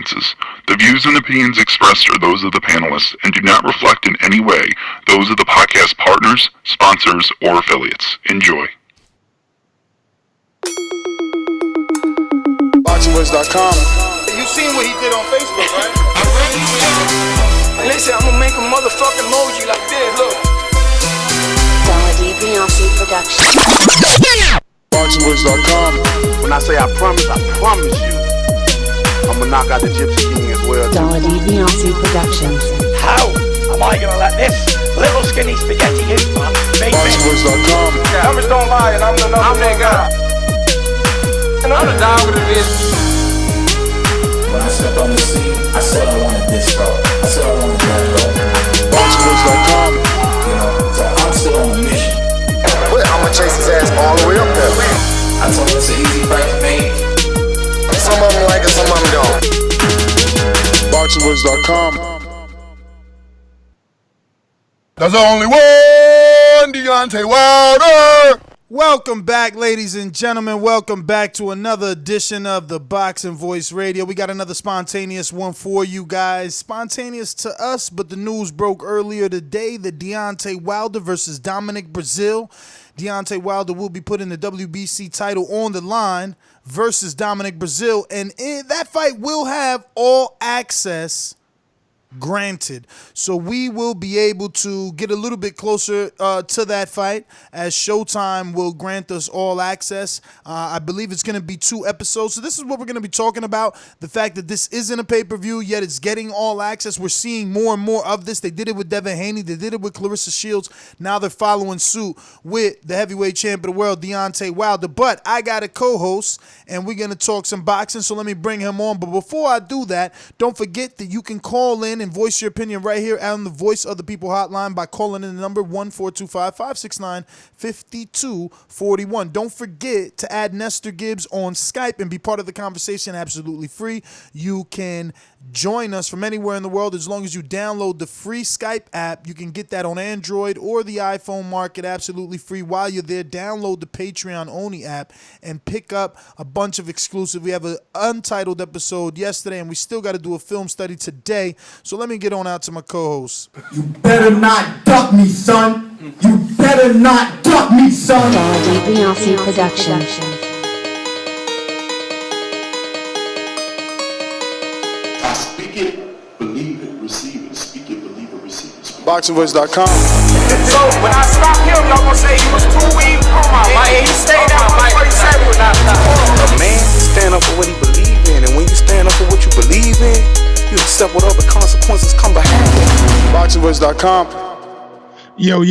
appearances. The views and opinions expressed are those of the panelists and do not reflect in any way those of the podcast partners, sponsors, or affiliates. Enjoy. BoxingWords.com. You seen what he did on Facebook, right? Listen, I'm gonna make a motherfucking emoji like this, look. Beyonce Production. BoxingWords.com. When I say I promise you, I'm gonna knock out the Gypsy King as well. Beyonce Productions. How am I gonna let this little skinny spaghetti hit my baby? BoxingWords.com. Numbers don't lie, and I'm that guy. And I'm the dog with the bitch. When I stepped on the scene, I said I wanted this, bro. I said I wanted that, bro. BoxingWords.com. You know, so I'm still on a mission. I'm gonna chase his ass all the way up there. I told him it's an easy fight to make. Some of them like it, some of them don't. BoxingWords.com. There's only one Deontay Wilder. Welcome back, ladies and gentlemen. Welcome back to another edition of the Boxing Voice Radio. We got another spontaneous one for you guys. Spontaneous to us, but the news broke earlier today that Deontay Wilder versus Dominic Breazeale. Deontay Wilder will be putting the WBC title on the line versus Dominic Breazeale, and that fight will have all access granted. So we will be able to get a little bit closer to that fight as Showtime will grant us all access. I believe it's going to be 2 episodes. So this is what we're going to be talking about. The fact that this isn't a pay-per-view, yet it's getting all access. We're seeing more and more of this. They did it with Devin Haney. They did it with Clarissa Shields. Now they're following suit with the heavyweight champ of the world, Deontay Wilder. But I got a co-host, and we're going to talk some boxing. So let me bring him on. But before I do that, don't forget that you can call in and voice your opinion right here on the Voice of the People hotline by calling in the number 1-425-569-5241. Don't forget to add Nestor Gibbs on Skype and be part of the conversation absolutely free. You can join us from anywhere in the world as long as you download the free Skype app. You can get that on Android or the iPhone market absolutely free. While you're there, download the Patreon only app and pick up a bunch of exclusive. We have an untitled episode yesterday, and we still got to do a film study today. So let me get on out to my co-host. You better not duck me, son. You better not duck me, son. Beyonce Productions. I speak it, believe it, receive it. Speak it, believe it, receive it. BoxingVoice.com. So when I stop him, y'all gonna say he was too weak. He stayed out before he said it. A man stand up for what he believes in, and when you stand up for what you believe in, you accept whatever consequences come behind it. BoxingVoice.com. Yo,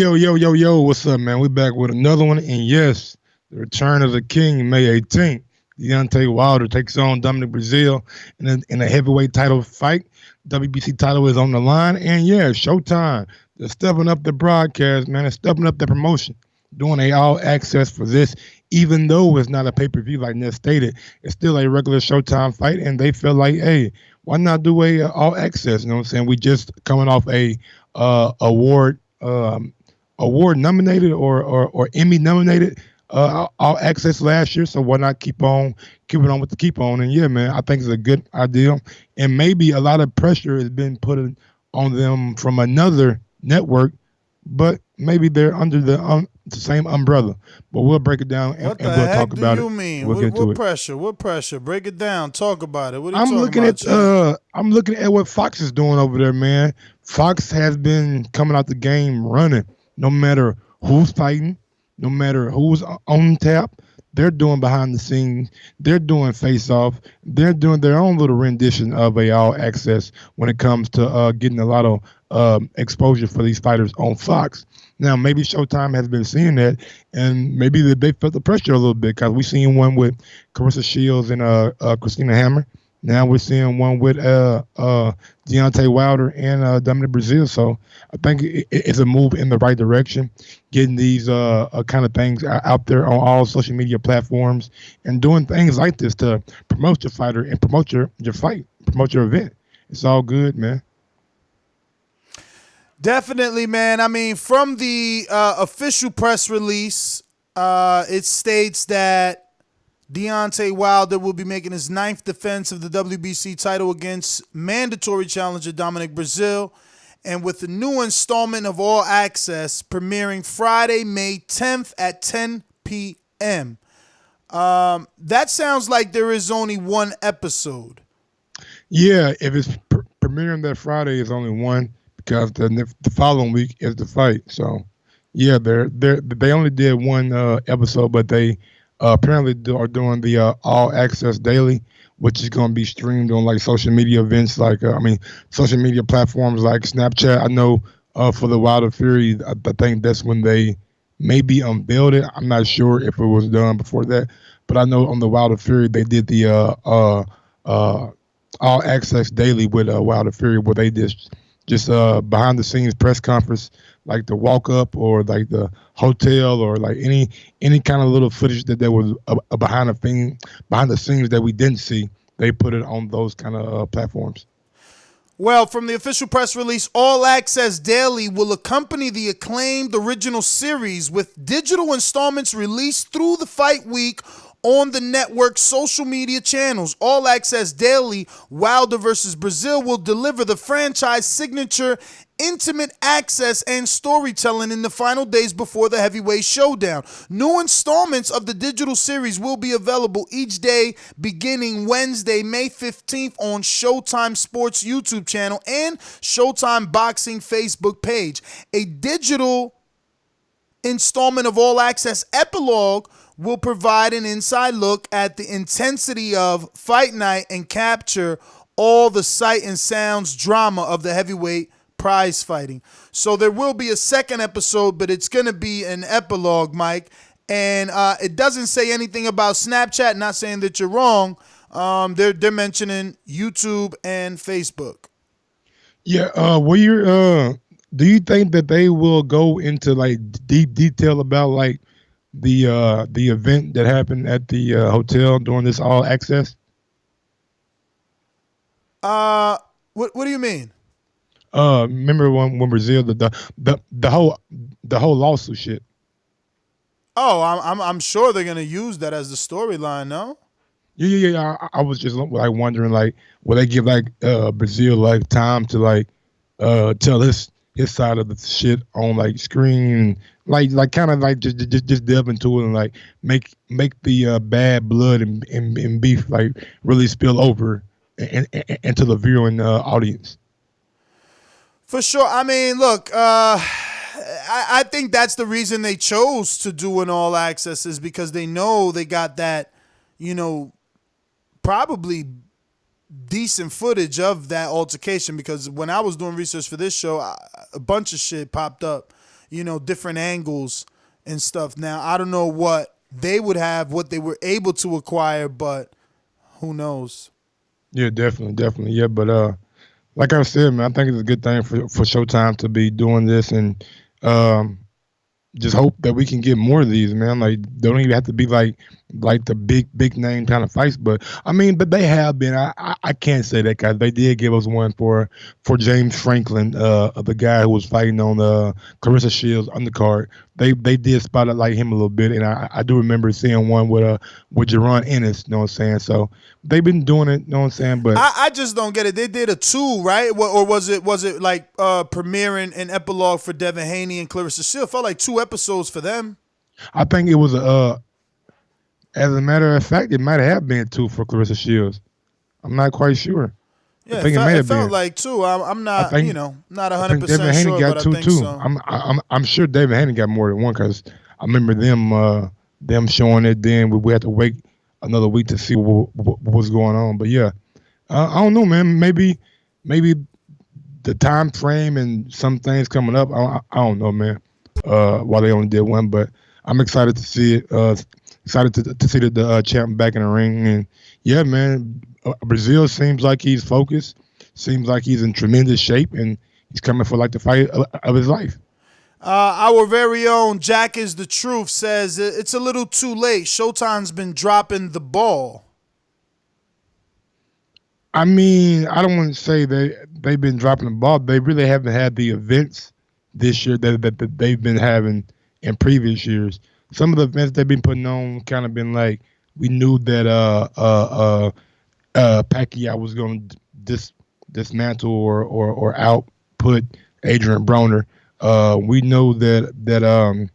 what's up, man? We're back with another one, and yes, the return of the king, May 18th. Deontay Wilder takes on Dominic Breazeale in a heavyweight title fight. WBC title is on the line, and yeah, Showtime. They're stepping up the broadcast, man. They're stepping up the promotion, doing a all access for this, even though it's not a pay-per-view like Ness stated. It's still a regular Showtime fight, and they feel like, hey, why not do a all access? You know what I'm saying? We just coming off a award nominated or Emmy nominated all access last year, so why not keep on with the keep on? And yeah, man, I think it's a good idea, and maybe a lot of pressure has been put on them from another network, but maybe they're under the same umbrella. But we'll break it down and we'll talk about it. What do you mean? We'll get to it. Pressure? What pressure? Break it down. Talk about it. What are you I'm talking looking about? I'm looking at what Fox is doing over there, man. Fox has been coming out the game running. No matter who's fighting, no matter who's on tap, they're doing behind the scenes. They're doing face off. They're doing their own little rendition of a all access when it comes to getting a lot of exposure for these fighters on Fox. Now, maybe Showtime has been seeing that, and maybe they felt the pressure a little bit because we've seen one with Clarissa Shields and Christina Hammer. Now we're seeing one with Deontay Wilder and Dominic Breazeale. So I think it's a move in the right direction, getting these kind of things out there on all social media platforms and doing things like this to promote your fighter and promote your fight, promote your event. It's all good, man. Definitely, man. I mean, from the official press release, it states that Deontay Wilder will be making his 9th defense of the WBC title against mandatory challenger Dominic Breazeale. And with the new installment of All Access premiering Friday, May 10th at 10 p.m. That sounds like there is only one episode. Yeah, if it's premiering that Friday, it's only one because the following week is the fight. So, yeah, they only did one episode, but they apparently are doing the All Access Daily, which is going to be streamed on like social media events, like social media platforms like Snapchat. I know for the Wilder Fury, I think that's when they maybe unveiled it. I'm not sure if it was done before that, but I know on the Wilder Fury they did the All Access Daily with Wilder Fury, where they just behind the scenes press conference, like the walk up or like the hotel or like any kind of little footage that there was behind the scenes that we didn't see. They put it on those kind of platforms. Well, from the official press release, All Access Daily will accompany the acclaimed original series with digital installments released through the fight week on the network's social media channels. All Access Daily, Wilder vs. Breazeale, will deliver the franchise signature intimate access and storytelling in the final days before the heavyweight showdown. New installments of the digital series will be available each day beginning Wednesday, May 15th on Showtime Sports YouTube channel and Showtime Boxing Facebook page. A digital installment of All Access Epilogue will provide an inside look at the intensity of fight night and capture all the sight and sounds drama of the heavyweight prize fighting. So there will be a second episode, but it's going to be an epilogue, Mike. And it doesn't say anything about Snapchat, not saying that you're wrong. They're mentioning YouTube and Facebook. Yeah, do you think that they will go into like deep detail about like the event that happened at the hotel during this All Access? What do you mean? Remember when Breazeale the whole lawsuit shit? Oh, I'm sure they're gonna use that as the storyline. No. Yeah. I was just like wondering, like, will they give like Breazeale like time to like tell his side of the shit on like screen, like kind of like just delve into it and like make the bad blood and beef like really spill over into the viewing audience. For sure. I mean, look, I think that's the reason they chose to do an All Access is because they know they got that, probably decent footage of that altercation, because when I was doing research for this show, a bunch of shit popped up, different angles and stuff. Now, I don't know what they would have, what they were able to acquire, but who knows? Yeah, definitely. Yeah, but like I said, man, I think it's a good thing for Showtime to be doing this, and just hope that we can get more of these, man. Like, they don't even have to be like the big name kind of fights, but they have been. I can't say that, guys. They did give us one for James Franklin, the guy who was fighting on Clarissa Shields' undercard. They did spot it like him a little bit, and I do remember seeing one with Jaron Ennis. You know what I'm saying? So they've been doing it. You know what I'm saying? But I just don't get it. They did a 2, right? Or was it like premiering an epilogue for Devin Haney and Clarissa Shields? Felt like 2 episodes for them. I think it was as a matter of fact, it might have been 2 for Clarissa Shields. I'm not quite sure. Yeah, I think it felt like 2. I'm not, not 100% Devin Haney sure, got but 2 I think too. so. I'm sure Devin Haney got more than one, because I remember them showing it. Then we had to wait another week to see what was going on. But yeah, I don't know, man. Maybe the time frame and some things coming up. I don't know, man. Why they only did one, but I'm excited to see it. Excited to see the champ back in the ring, and yeah, man. Breazeale seems like he's focused. Seems like he's in tremendous shape, and he's coming for like the fight of his life. Our very own Jack is the Truth says it's a little too late. Showtime's been dropping the ball. I don't want to say they've been dropping the ball. They really haven't had the events this year that they've been having in previous years. Some of the events they've been putting on kind of been like We knew that Pacquiao was going to dismantle or output Adrian Broner. We know that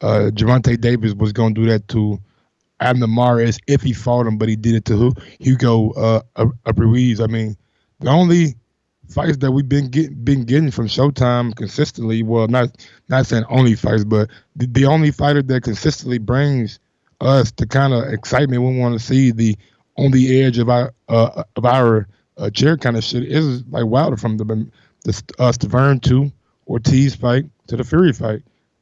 Gervonta Davis was going to do that to Abner Mares if he fought him, but he did it to Hugo Ruiz. I mean, the only fights that we've been getting from Showtime consistently. Well, not saying only fights, but the only fighter that consistently brings us the kind of excitement we want to see, the on the edge of our chair kind of shit, is like Wilder, from the Stavern to Ortiz fight to the Fury fight.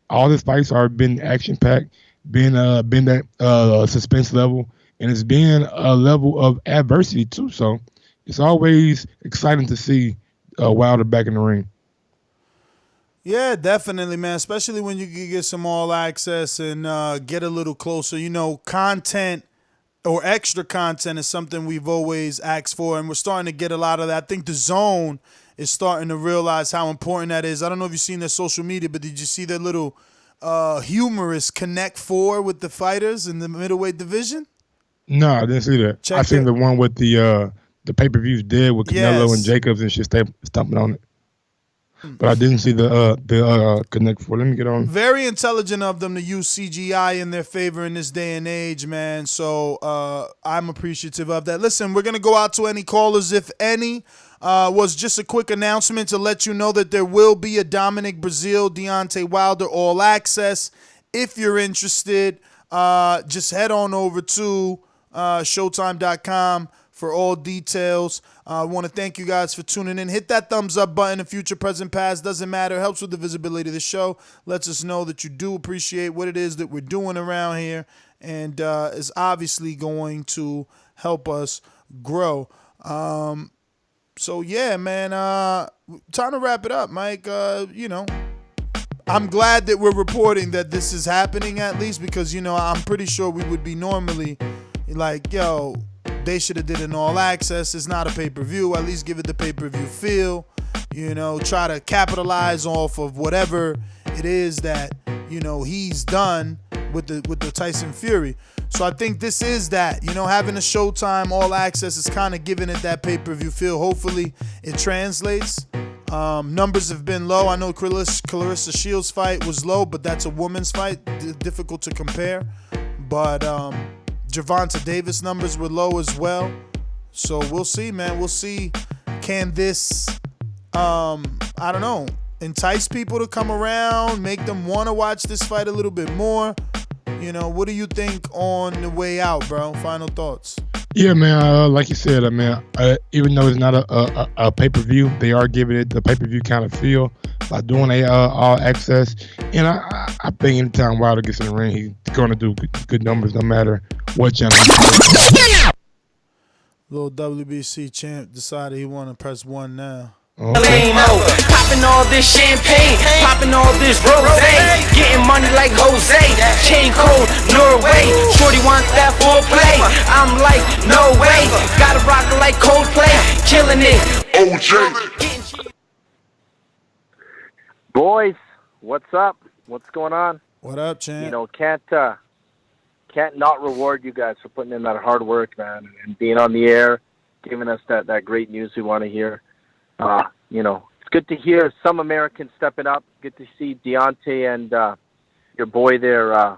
All his fights are been action packed, been that suspense level, and it's been a level of adversity too. So it's always exciting to see Wilder back in the ring. Yeah, definitely, man. Especially when you can get some all access and get a little closer. You know, content or extra content is something we've always asked for, and we're starting to get a lot of that. I think the Zone is starting to realize how important that is. I don't know if you've seen their social media, but did you see their little humorous Connect Four with the fighters in the middleweight division? No, I didn't see that. I seen the one with the pay-per-views did with Canelo and Jacobs and shit stumping on it. But I didn't see the Connect Four. Let me get on. Very intelligent of them to use CGI in their favor in this day and age, man. So I'm appreciative of that. Listen, we're going to go out to any callers, if any. Was just a quick announcement to let you know that there will be a Dominic Breazeale, Deontay Wilder All Access. If you're interested, just head on over to Showtime.com for all details. I want to thank you guys for tuning in. Hit that thumbs up button in future, present, past. Doesn't matter. It helps with the visibility of the show. Lets us know that you do appreciate what it is that we're doing around here, and is obviously going to help us grow. So, yeah, man, time to wrap it up, Mike. You know, I'm glad that we're reporting that this is happening, at least, because, you know, I'm pretty sure we would be normally like, yo, they should have did an all access. It's not a pay-per-view. At least give it the pay-per-view feel. You know, try to capitalize off of whatever it is that, you know, he's done with the Tyson Fury. So I think this is that. You know, having a Showtime all access is kind of giving it that pay-per-view feel. Hopefully it translates. Numbers have been low. I know Clarissa Shields' fight was low, but that's a woman's fight. Difficult to compare. But Gervonta Davis numbers were low as well. So we'll see, man. We'll see. Can this, I don't know, entice people to come around, make them want to watch this fight a little bit more? You know, what do you think on the way out, bro? Final thoughts. Yeah, man. Like you said, I mean, even though it's not a pay-per-view, they are giving it the pay-per-view kind of feel by doing a all access. And I think anytime Wilder gets in the ring, he's going to do good numbers, no matter what channel. Little WBC champ decided he want to press 1 now. Popping all this champagne, popping all this rosé, getting money like Jose, chain code Norway, shorty want that foreplay, I'm like, no way, gotta rock it like Coldplay, killing it, OJ. Boys, what's up? What's going on? What up, champ? You know, can't not reward you guys for putting in that hard work, man, and being on the air, giving us that great news we want to hear. You know, it's good to hear some Americans stepping up. Good to see Deontay and your boy there,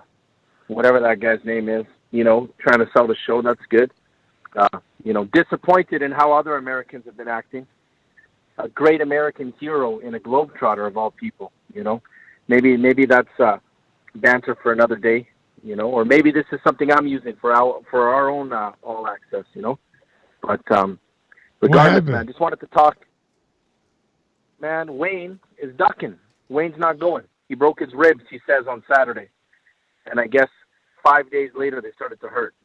whatever that guy's name is, you know, trying to sell the show. That's good. You know, disappointed in how other Americans have been acting. A great American hero in a globetrotter of all people, you know. Maybe that's banter for another day, you know, or maybe this is something I'm using for our own all access, you know. But regardless, man, just wanted to talk. Man, Wayne is ducking. Wayne's not going. He broke his ribs, he says, on Saturday. And I guess 5 days later they started to hurt.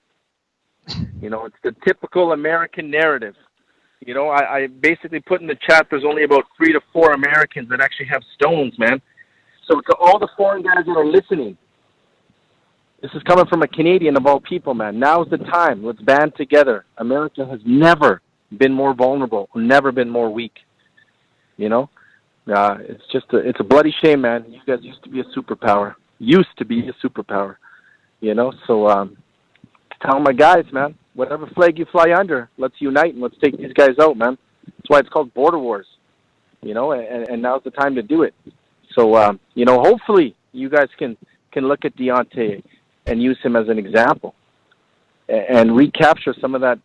You know, it's the typical American narrative. You know, I basically put in the chat there's only about 3 to 4 Americans that actually have stones, man. So to all the foreign guys that are listening, this is coming from a Canadian of all people, man. Now's the time. Let's band together. America has never been more vulnerable, never been more weak. You know, it's just it's a bloody shame, man. You guys used to be a superpower. You know, so just telling my guys, man, whatever flag you fly under, let's unite and let's take these guys out, man. That's why it's called border wars, and now's the time to do it. So, hopefully you guys can look at Deontay and use him as an example and recapture some of that,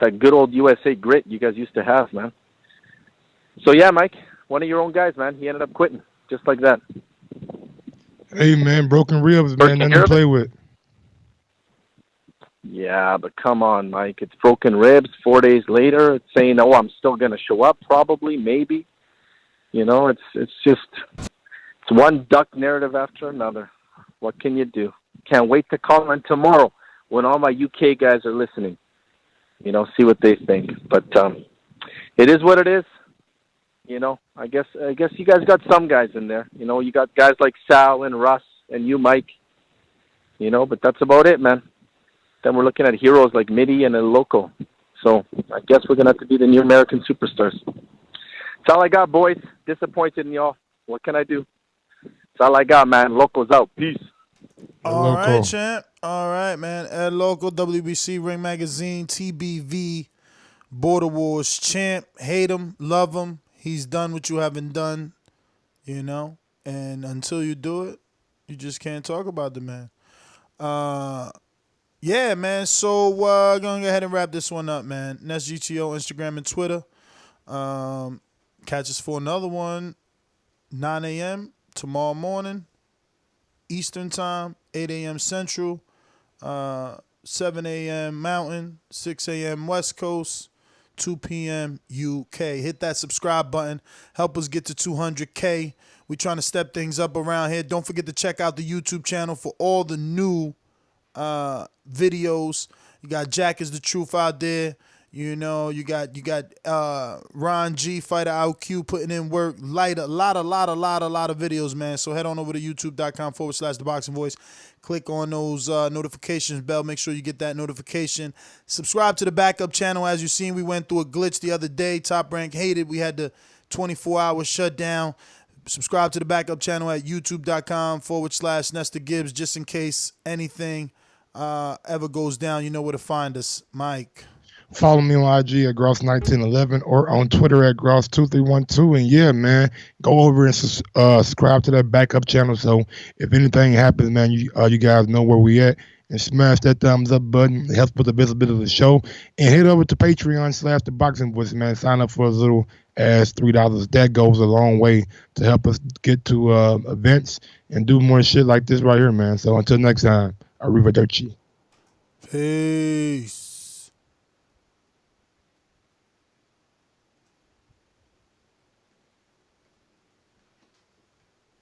that good old USA grit you guys used to have, man. So, yeah, Mike, one of your own guys, man, he ended up quitting just like that. Hey, man, broken ribs, man, nothing to play with. Yeah, but come on, Mike. It's broken ribs 4 days later. It's saying, I'm still going to show up, probably, maybe. It's one duck narrative after another. What can you do? Can't wait to call in tomorrow when all my UK guys are listening. See what they think. But it is what it is. I guess you guys got some guys in there. You got guys like Sal and Russ and you, Mike. But that's about it, man. Then we're looking at heroes like Mitty and El Loco. So I guess we're going to have to be the new American superstars. That's all I got, boys. Disappointed in y'all. What can I do? That's all I got, man. Loco's out. Peace. All right, champ. All right, man. El Loco, WBC, Ring Magazine, TBV, Border Wars champ. Hate him, love him. He's done what you haven't done, and until you do it, you just can't talk about the man. Yeah, man. So we're going to go ahead and wrap this one up, man. That's GTO, Instagram, and Twitter. Catch us for another one, 9 a.m. tomorrow morning, Eastern Time, 8 a.m. Central, 7 a.m. Mountain, 6 a.m. West Coast, 2 p.m. UK. Hit that subscribe button. Help us get to 200K. We're trying to step things up around here. Don't forget to check out the YouTube channel for all the new videos. You got Jack is the Truth out there. You got Ron G, Fighter IQ, putting in work. A lot of videos, man. So head on over to youtube.com/The Boxing Voice. Click on those notifications bell. Make sure you get that notification. Subscribe to the backup channel. As you've seen, we went through a glitch the other day. Top Rank hated. We had the 24-hour shutdown. Subscribe to the backup channel at youtube.com/Nestor Gibbs, just in case anything ever goes down. You know where to find us. Mike. Follow me on IG at Gross1911 or on Twitter at Gross2312. And yeah, man, go over and subscribe to that backup channel. So if anything happens, man, you guys know where we at. And smash that thumbs up button. It helps with the visibility of the show. And head over to Patreon/The Boxing Voice, man. Sign up for as little as $3. That goes a long way to help us get to events and do more shit like this right here, man. So until next time, arrivederci. Peace.